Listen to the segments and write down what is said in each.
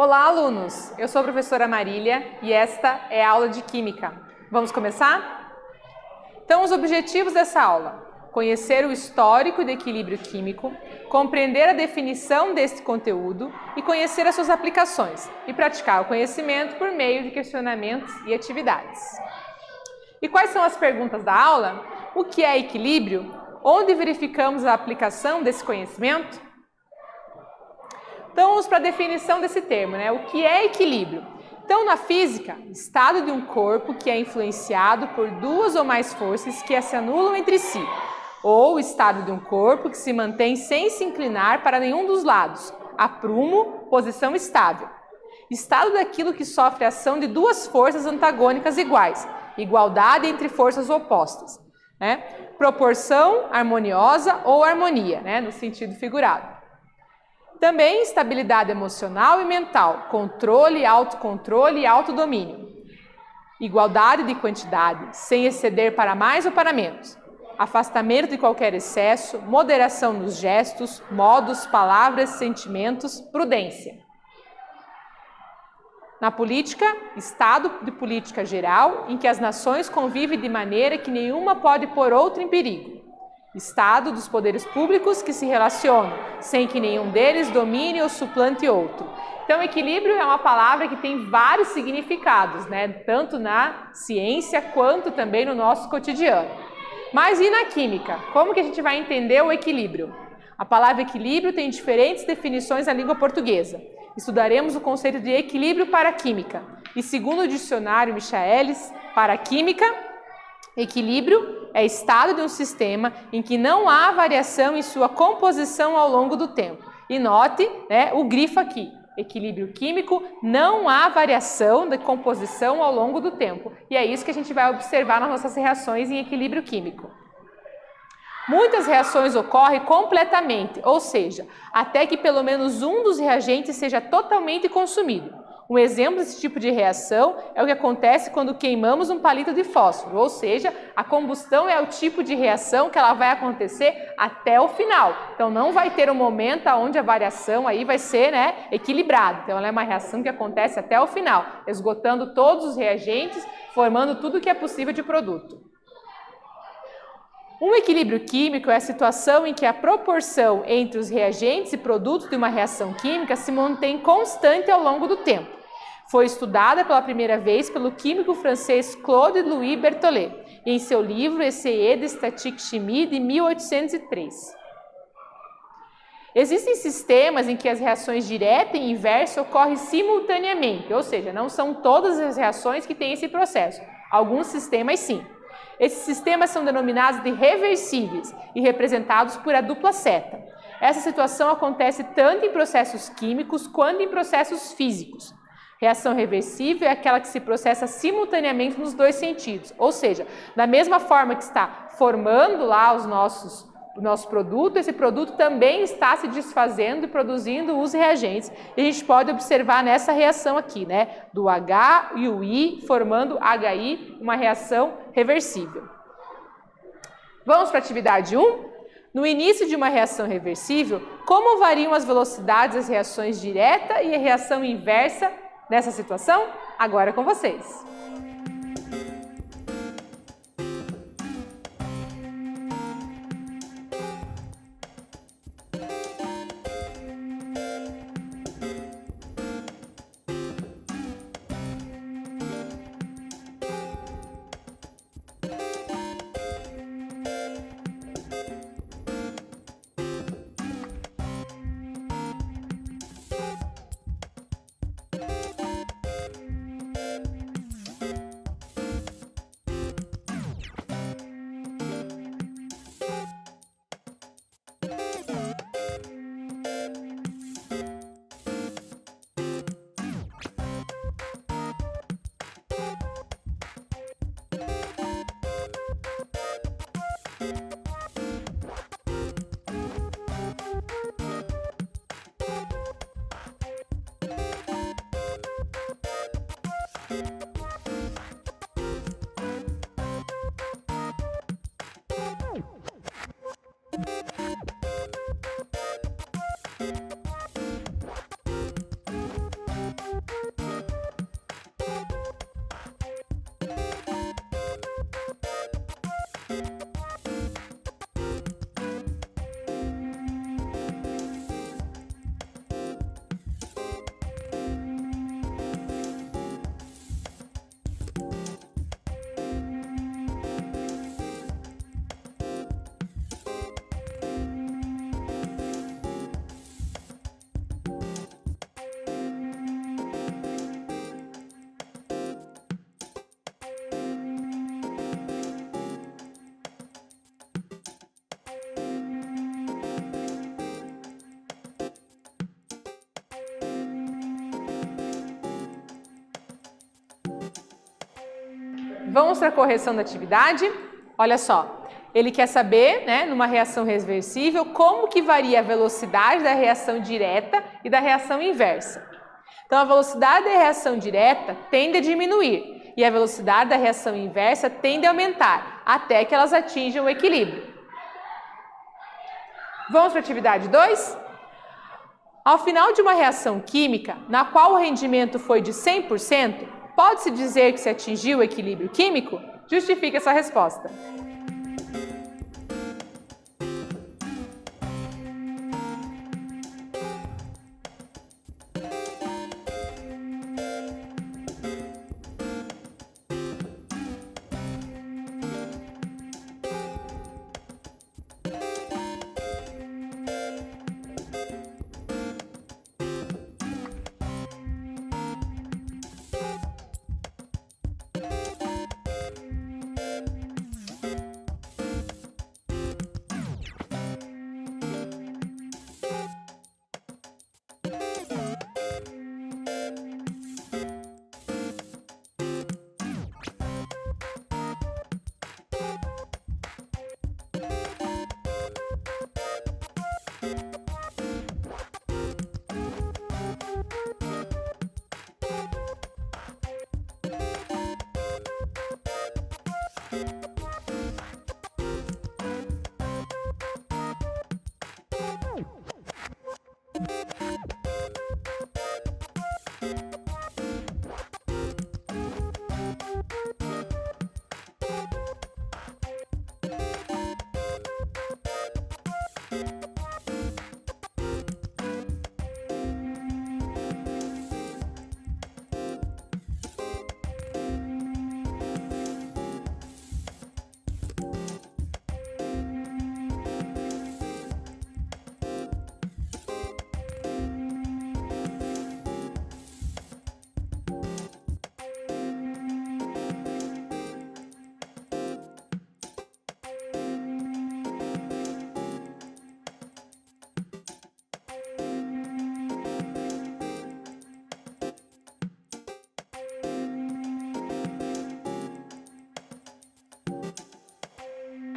Olá, alunos! Eu sou a professora Marília e esta é a aula de Química. Vamos começar? Então, os objetivos dessa aula: conhecer o histórico do equilíbrio químico, compreender a definição deste conteúdo e conhecer as suas aplicações, e praticar o conhecimento por meio de questionamentos e atividades. E quais são as perguntas da aula? O que é equilíbrio? Onde verificamos a aplicação desse conhecimento? Então, vamos para a definição desse termo, né? O que é equilíbrio? Então, na física, estado de um corpo que é influenciado por duas ou mais forças que se anulam entre si, ou estado de um corpo que se mantém sem se inclinar para nenhum dos lados, aprumo, posição estável. Estado daquilo que sofre a ação de duas forças antagônicas iguais, igualdade entre forças opostas, né? Proporção harmoniosa ou harmonia, né? No sentido figurado. Também estabilidade emocional e mental, controle, autocontrole e autodomínio. Igualdade de quantidade, sem exceder para mais ou para menos. Afastamento de qualquer excesso, moderação nos gestos, modos, palavras, sentimentos, prudência. Na política, estado de política geral, em que as nações convivem de maneira que nenhuma pode pôr outra em perigo. Estado dos poderes públicos que se relacionam, sem que nenhum deles domine ou suplante outro. Então, equilíbrio é uma palavra que tem vários significados, né? Tanto na ciência quanto também no nosso cotidiano. Mas e na química? Como que a gente vai entender o equilíbrio? A palavra equilíbrio tem diferentes definições na língua portuguesa. Estudaremos o conceito de equilíbrio para a química. E segundo o dicionário Michaelis, para a química, equilíbrio é estado de um sistema em que não há variação em sua composição ao longo do tempo. E note, né, o grifo aqui, equilíbrio químico, não há variação de composição ao longo do tempo. E é isso que a gente vai observar nas nossas reações em equilíbrio químico. Muitas reações ocorrem completamente, ou seja, até que pelo menos um dos reagentes seja totalmente consumido. Um exemplo desse tipo de reação é o que acontece quando queimamos um palito de fósforo, ou seja, a combustão é o tipo de reação que ela vai acontecer até o final. Então não vai ter um momento onde a variação aí vai ser, né, equilibrada. Então ela é uma reação que acontece até o final, esgotando todos os reagentes, formando tudo que é possível de produto. Um equilíbrio químico é a situação em que a proporção entre os reagentes e produtos de uma reação química se mantém constante ao longo do tempo. Foi estudada pela primeira vez pelo químico francês Claude Louis Berthollet, em seu livro Essais de Statique Chimie, de 1803. Existem sistemas em que as reações direta e inversa ocorrem simultaneamente, ou seja, não são todas as reações que têm esse processo. Alguns sistemas sim. Esses sistemas são denominados de reversíveis e representados por a dupla seta. Essa situação acontece tanto em processos químicos quanto em processos físicos. Reação reversível é aquela que se processa simultaneamente nos dois sentidos, ou seja, da mesma forma que está formando lá o nosso produto, esse produto também está se desfazendo e produzindo os reagentes. E a gente pode observar nessa reação aqui, né, do H e o I formando HI, uma reação reversível. Vamos para a atividade 1? No início de uma reação reversível, como variam as velocidades das reações direta e a reação inversa nessa situação? Agora é com vocês. Vamos para a correção da atividade? Olha só, ele quer saber, né, numa reação reversível, como que varia a velocidade da reação direta e da reação inversa. Então, a velocidade da reação direta tende a diminuir e a velocidade da reação inversa tende a aumentar, até que elas atinjam o equilíbrio. Vamos para a atividade 2? Ao final de uma reação química, na qual o rendimento foi de 100%, pode-se dizer que se atingiu o equilíbrio químico? Justifique essa resposta.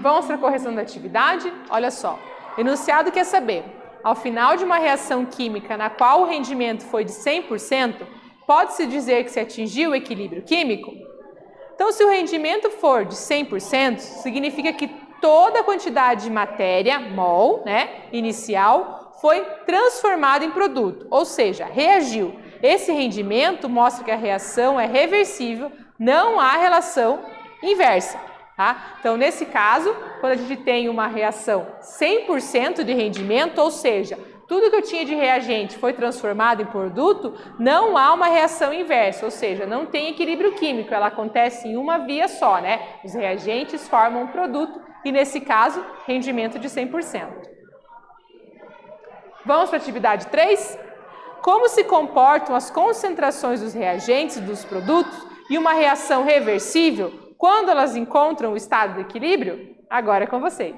Vamos para a correção da atividade? Olha só, o enunciado quer saber, ao final de uma reação química na qual o rendimento foi de 100%, pode-se dizer que se atingiu o equilíbrio químico? Então, se o rendimento for de 100%, significa que toda a quantidade de matéria, mol, né, inicial, foi transformada em produto, ou seja, reagiu. Esse rendimento mostra que a reação é reversível, não há relação inversa. Tá? Então, nesse caso, quando a gente tem uma reação 100% de rendimento, ou seja, tudo que eu tinha de reagente foi transformado em produto, não há uma reação inversa, ou seja, não tem equilíbrio químico, ela acontece em uma via só, né? Os reagentes formam um produto e, nesse caso, rendimento de 100%. Vamos para a atividade 3? Como se comportam as concentrações dos reagentes e dos produtos e uma reação reversível quando elas encontram o estado de equilíbrio? Agora é com vocês.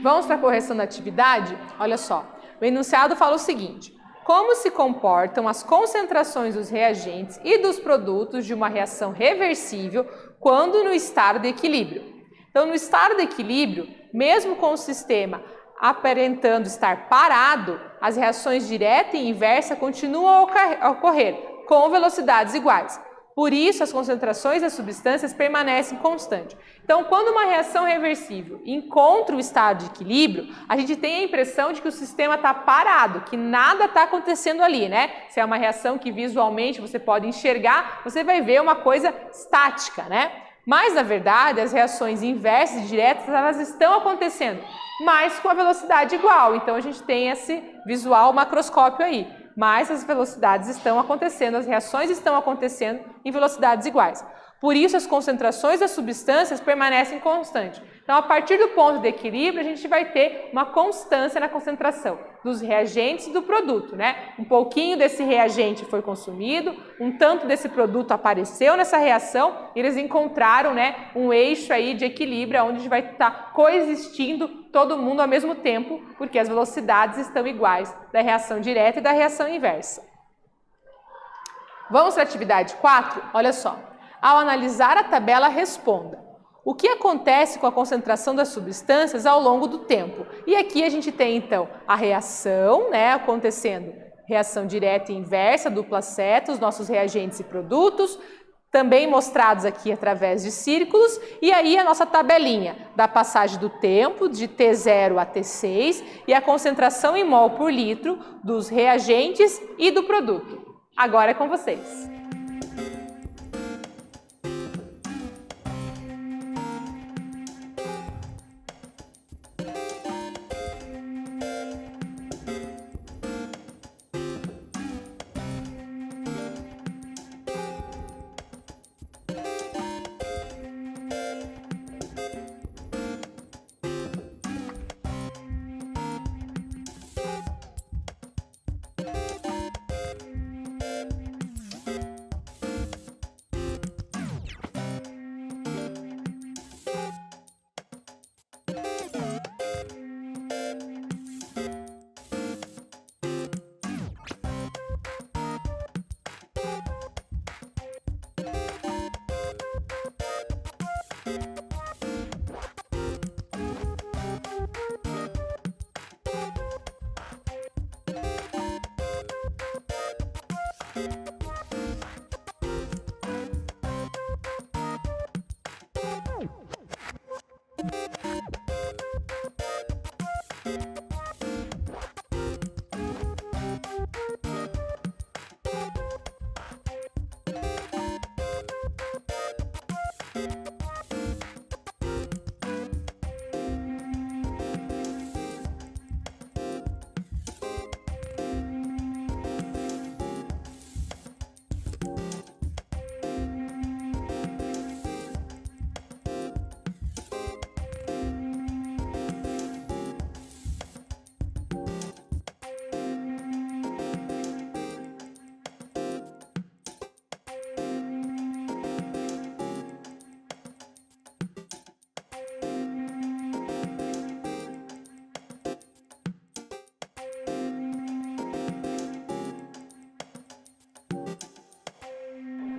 Vamos para a correção da atividade? Olha só, o enunciado fala o seguinte: como se comportam as concentrações dos reagentes e dos produtos de uma reação reversível quando no estado de equilíbrio? Então, no estado de equilíbrio, mesmo com o sistema aparentando estar parado, as reações direta e inversa continuam a ocorrer com velocidades iguais. Por isso, as concentrações das substâncias permanecem constantes. Então, quando uma reação reversível encontra o estado de equilíbrio, a gente tem a impressão de que o sistema está parado, que nada está acontecendo ali, né? Se é uma reação que visualmente você pode enxergar, você vai ver uma coisa estática, né? Mas, na verdade, as reações inversas e diretas, elas estão acontecendo, mas com a velocidade igual. Então, a gente tem esse visual macroscópio aí. Mas as velocidades estão acontecendo, as reações estão acontecendo em velocidades iguais. Por isso, as concentrações das substâncias permanecem constantes. Então, a partir do ponto de equilíbrio, a gente vai ter uma constância na concentração dos reagentes e do produto, né? Um pouquinho desse reagente foi consumido, um tanto desse produto apareceu nessa reação e eles encontraram, né, um eixo aí de equilíbrio onde a gente vai estar coexistindo todo mundo ao mesmo tempo, porque as velocidades estão iguais da reação direta e da reação inversa. Vamos para a atividade 4? Olha só. Ao analisar a tabela, responda: o que acontece com a concentração das substâncias ao longo do tempo? E aqui a gente tem, então, a reação, né, acontecendo, reação direta e inversa, dupla seta, os nossos reagentes e produtos, também mostrados aqui através de círculos, e aí a nossa tabelinha da passagem do tempo, de T0 a T6, e a concentração em mol por litro dos reagentes e do produto. Agora é com vocês.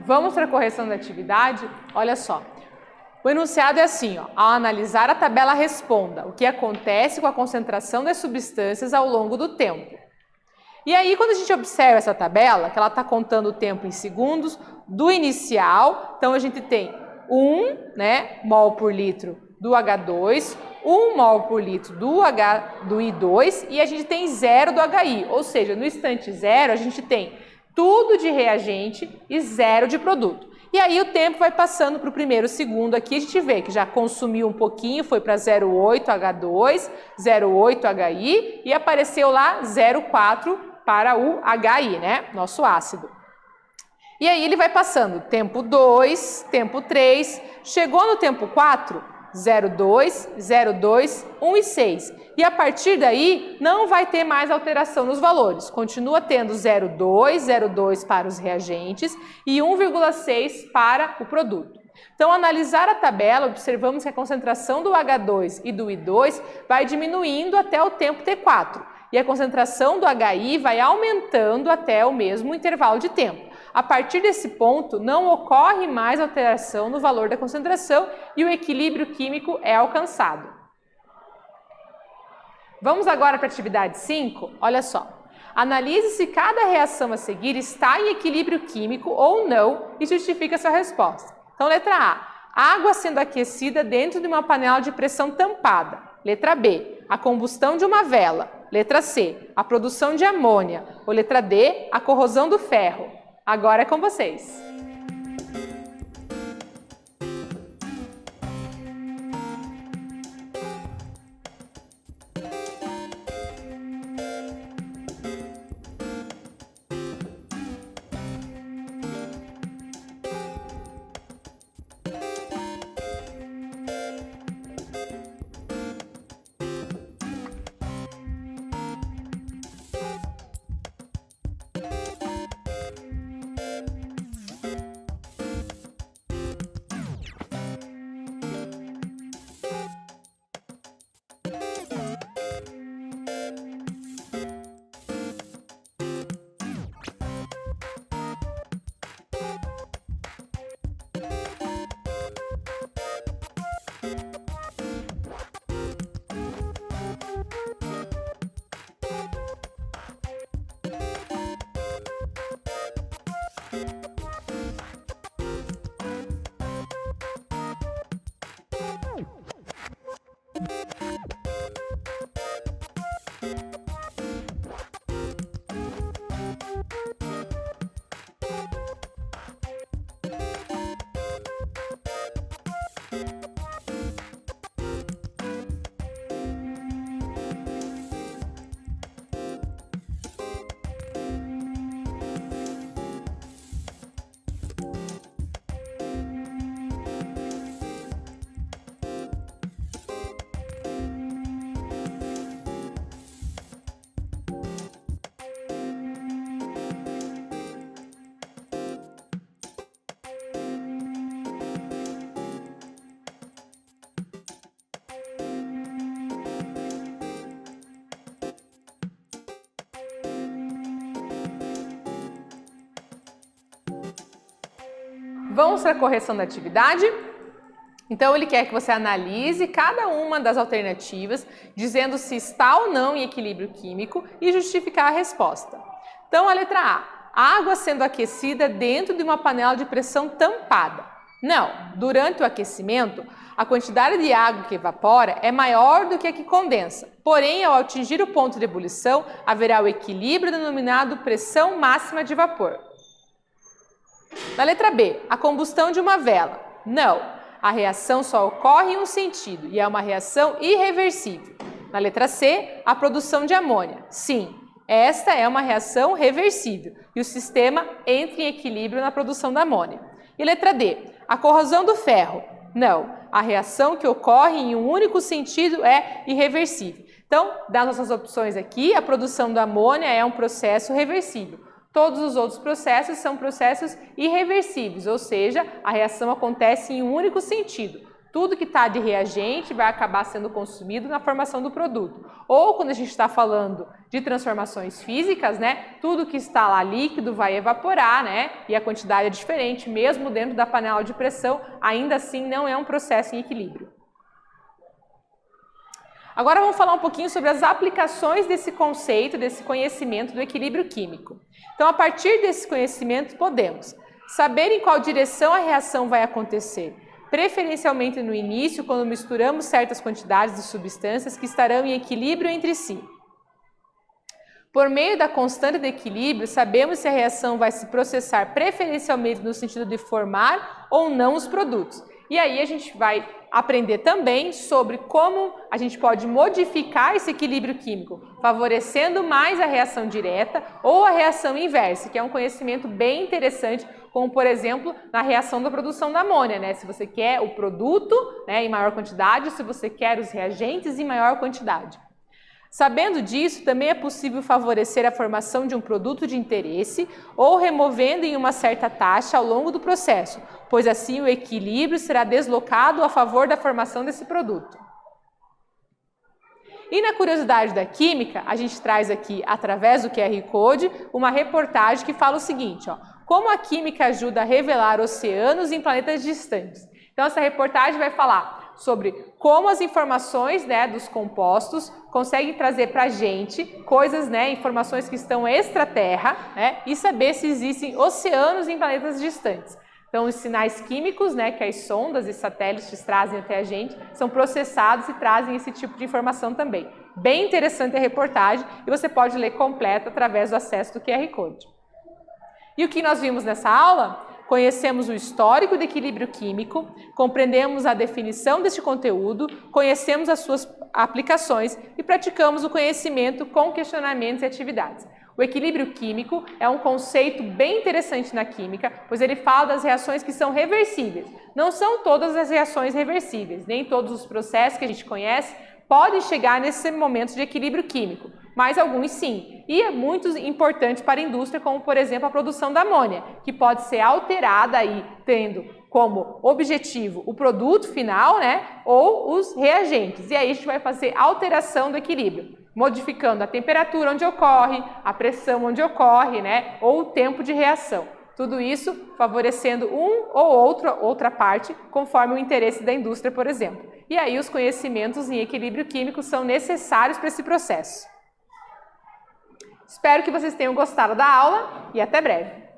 Vamos para a correção da atividade? Olha só. O enunciado é assim, ó: ao analisar a tabela, responda o que acontece com a concentração das substâncias ao longo do tempo. E aí, quando a gente observa essa tabela, que ela está contando o tempo em segundos do inicial, então a gente tem 1, né, mol por litro do H2, 1 mol por litro do I2 e a gente tem 0 do HI, ou seja, no instante zero a gente tem tudo de reagente e 0 de produto. E aí o tempo vai passando para o primeiro segundo aqui, a gente vê que já consumiu um pouquinho, foi para 0,8 H2, 0,8 HI e apareceu lá 0,4 para o HI, né? Nosso ácido. E aí ele vai passando, tempo 2, tempo 3, chegou no tempo 4, 0,2, 0,2, 1 e 6. E a partir daí não vai ter mais alteração nos valores. Continua tendo 0,2, 0,2 para os reagentes e 1,6 para o produto. Então, ao analisar a tabela, observamos que a concentração do H2 e do I2 vai diminuindo até o tempo T4 e a concentração do HI vai aumentando até o mesmo intervalo de tempo. A partir desse ponto, não ocorre mais alteração no valor da concentração e o equilíbrio químico é alcançado. Vamos agora para a atividade 5? Olha só. Analise se cada reação a seguir está em equilíbrio químico ou não e justifique a sua resposta. Então, letra A. Água sendo aquecida dentro de uma panela de pressão tampada. Letra B. A combustão de uma vela. Letra C. A produção de amônia. Ou letra D. A corrosão do ferro. Agora é com vocês. Vamos para a correção da atividade? Então, ele quer que você analise cada uma das alternativas, dizendo se está ou não em equilíbrio químico e justificar a resposta. Então, a letra A. Água sendo aquecida dentro de uma panela de pressão tampada. Não, durante o aquecimento, a quantidade de água que evapora é maior do que a que condensa. Porém, ao atingir o ponto de ebulição, haverá o equilíbrio denominado pressão máxima de vapor. Na letra B, a combustão de uma vela. Não, a reação só ocorre em um sentido e é uma reação irreversível. Na letra C, a produção de amônia. Sim, esta é uma reação reversível e o sistema entra em equilíbrio na produção da amônia. E letra D, a corrosão do ferro. Não, a reação que ocorre em um único sentido é irreversível. Então, das nossas opções aqui, a produção da amônia é um processo reversível. Todos os outros processos são processos irreversíveis, ou seja, a reação acontece em um único sentido. Tudo que está de reagente vai acabar sendo consumido na formação do produto. Ou quando a gente está falando de transformações físicas, né, tudo que está lá líquido vai evaporar, né, e a quantidade é diferente, mesmo dentro da panela de pressão, ainda assim não é um processo em equilíbrio. Agora vamos falar um pouquinho sobre as aplicações desse conceito, desse conhecimento do equilíbrio químico. Então, a partir desse conhecimento, podemos saber em qual direção a reação vai acontecer, preferencialmente no início, quando misturamos certas quantidades de substâncias que estarão em equilíbrio entre si. Por meio da constante de equilíbrio, sabemos se a reação vai se processar preferencialmente no sentido de formar ou não os produtos. E aí a gente vai aprender também sobre como a gente pode modificar esse equilíbrio químico, favorecendo mais a reação direta ou a reação inversa, que é um conhecimento bem interessante, como por exemplo na reação da produção da amônia, né? Se você quer o produto, né, em maior quantidade, se você quer os reagentes em maior quantidade. Sabendo disso, também é possível favorecer a formação de um produto de interesse ou removendo em uma certa taxa ao longo do processo, pois assim o equilíbrio será deslocado a favor da formação desse produto. E na curiosidade da química, a gente traz aqui, através do QR Code, uma reportagem que fala o seguinte, como a química ajuda a revelar oceanos em planetas distantes. Então essa reportagem vai falar sobre como as informações dos compostos conseguem trazer para a gente coisas, informações que estão extraterra, e saber se existem oceanos em planetas distantes. Então, os sinais químicos, que as sondas e satélites trazem até a gente, são processados e trazem esse tipo de informação também. Bem interessante a reportagem e você pode ler completa através do acesso do QR Code. E o que nós vimos nessa aula? Conhecemos o histórico do equilíbrio químico, compreendemos a definição deste conteúdo, conhecemos as suas aplicações e praticamos o conhecimento com questionamentos e atividades. O equilíbrio químico é um conceito bem interessante na química, pois ele fala das reações que são reversíveis. Não são todas as reações reversíveis, nem todos os processos que a gente conhece podem chegar nesse momento de equilíbrio químico, mas alguns sim. E é muito importante para a indústria, como por exemplo a produção da amônia, que pode ser alterada aí, tendo como objetivo o produto final, ou os reagentes. E aí a gente vai fazer alteração do equilíbrio, modificando a temperatura onde ocorre, a pressão onde ocorre, ou o tempo de reação. Tudo isso favorecendo um ou outra parte, conforme o interesse da indústria, por exemplo. E aí os conhecimentos em equilíbrio químico são necessários para esse processo. Espero que vocês tenham gostado da aula e até breve!